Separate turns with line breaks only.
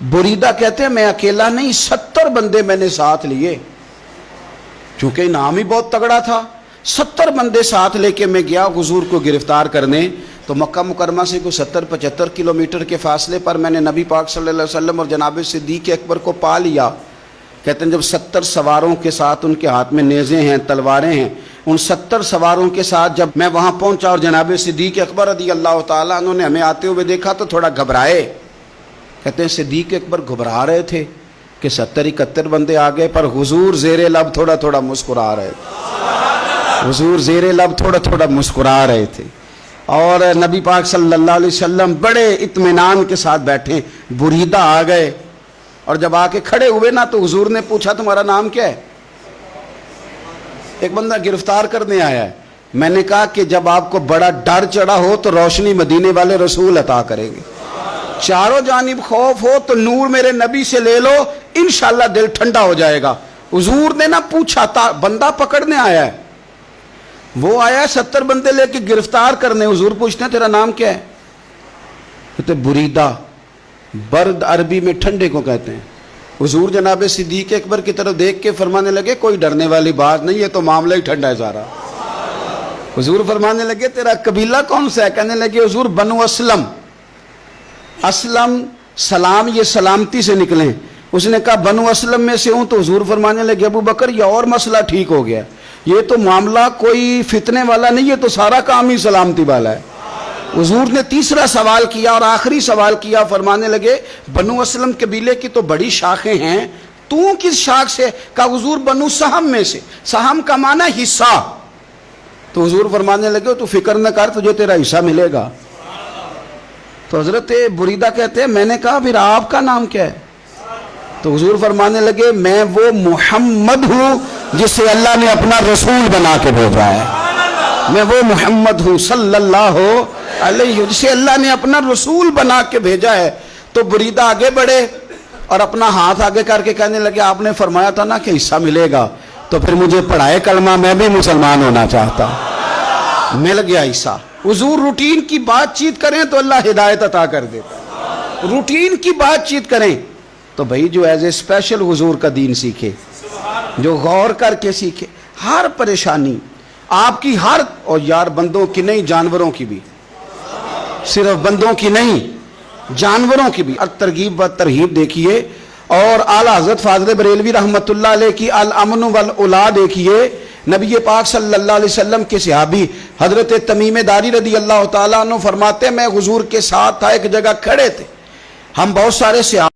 बुरीदा कहते हैं मैं अकेला नहीं 70 बंदे मैंने साथ लिए, चूंकि इनाम ही बहुत तगड़ा था। 70 बंदे साथ लेके मैं गया हुजूर को गिरफ्तार करने। तो मक्का मुकरमा से कोई 70-75 किलोमीटर के फासले पर मैंने नबी पाक सल्लल्लाहु अलैहि वसल्लम और जनाब सिद्दीक़ अकबर को पा लिया। कहते हैं जब 70 सवारों के साथ, उनके हाथ में नेज़े हैं, तलवारें हैं, उन 70 सवारों के साथ जब मैं वहाँ पहुँचा और जनाब सिद्दीक़ अकबर रज़ी अल्लाह ताला अन्हु ने हमें आते हुए देखा तो थोड़ा घबराए। कहते हैं सिद्दीक़ अकबर घबरा रहे थे कि 70-71 बंदे आ गए, पर हुजूर ज़ेरे लब थोड़ा थोड़ा मुस्कुरा रहे थे। हुजूर ज़ेरे लब थोड़ा थोड़ा मुस्कुरा रहे थे और नबी पाक सल्लल्लाहु अलैहि वसल्लम बड़े इत्मीनान के साथ बैठे। बुरीदा आ गए और जब आके खड़े हुए ना तो हुजूर ने पूछा तुम्हारा नाम क्या है? एक बंदा गिरफ्तार करने आया है। मैंने कहा कि जब आपको बड़ा डर चढ़ा हो तो रोशनी मदीने वाले रसूल अता करेंगे, चारों जानिब खौफ हो तो नूर मेरे नबी से ले लो, इंशाल्लाह दिल ठंडा हो जाएगा। हुजूर ने ना पूछा था, बंदा पकड़ने आया है, वो आया 70 बंदे लेके गिरफ्तार करने। हुजूर पूछते हैं तेरा नाम क्या है? कहते बुरीदा, बर्द अरबी में ठंडे को कहते हैं। हुजूर जनाब सिद्दीक़ अकबर की तरफ देख के फरमाने लगे कोई डरने वाली बात नहीं है, तो मामला ही ठंडा है सारा। हुजूर फरमाने लगे तेरा कबीला कौन सा है? कहने लगे हुजूर बनु असलम। असलम सलाम, ये सलामती से निकले। उसने कहा बनु असलम में से हूं। तो हुजूर फरमाने लगे अबू बकर ये और मसला ठीक हो गया, ये तो मामला कोई फितने वाला नहीं, ये तो सारा काम ही सलामती वाला है। हुजूर ने तीसरा सवाल किया और आखिरी सवाल किया। फरमाने लगे बनु असलम कबीले की तो बड़ी शाखें हैं, तू किस शाख से? कहा हुजूर बनु सहम में से। सहम का माना हिस्सा। तो हुजूर फरमाने लगे तू फिक्र न कर, तुझे तेरा हिस्सा मिलेगा। तो हजरत बुरीदा कहते हैं मैंने कहा फिर आपका नाम क्या है? तो हुजूर फरमाने लगे मैं वो मोहम्मद हूं जिसे अल्लाह ने अपना रसूल बना के भेजा है। मैं वो मोहम्मद हूं सल्लल्लाहु अलैहि, जिसे अल्लाह ने अपना रसूल बना के भेजा है। तो बुरीदा आगे बढ़े और अपना हाथ आगे करके कहने लगे आपने फरमाया था ना कि हिस्सा मिलेगा, तो फिर मुझे पढ़ाए कलमा, मैं भी मुसलमान होना चाहता। मिल गया हिस्सा। हुजूर रूटीन की बातचीत करें तो अल्लाह हिदायत अता कर देता। रूटीन की बातचीत करें तो भाई जो एज ए स्पेशल हुजूर का दीन सीखे, जो गौर करके सीखे। हर परेशानी आपकी, हर, और यार बंदों की नहीं जानवरों की भी, सिर्फ बंदों की नहीं जानवरों की भी। तरगीब व तरहीब देखिए और आला हज़रत फाज़िल बरेलवी रहमतुल्लाह अलैह की अल अमन वल उला देखिए। नबी पाक सल्लल्लाहु अलैहि वसल्लम के सहाबी हजरत तमीम दारी रदी अल्लाह ताला अन्हु फरमाते मैं हुजूर के साथ था, एक जगह खड़े थे, हम बहुत सारे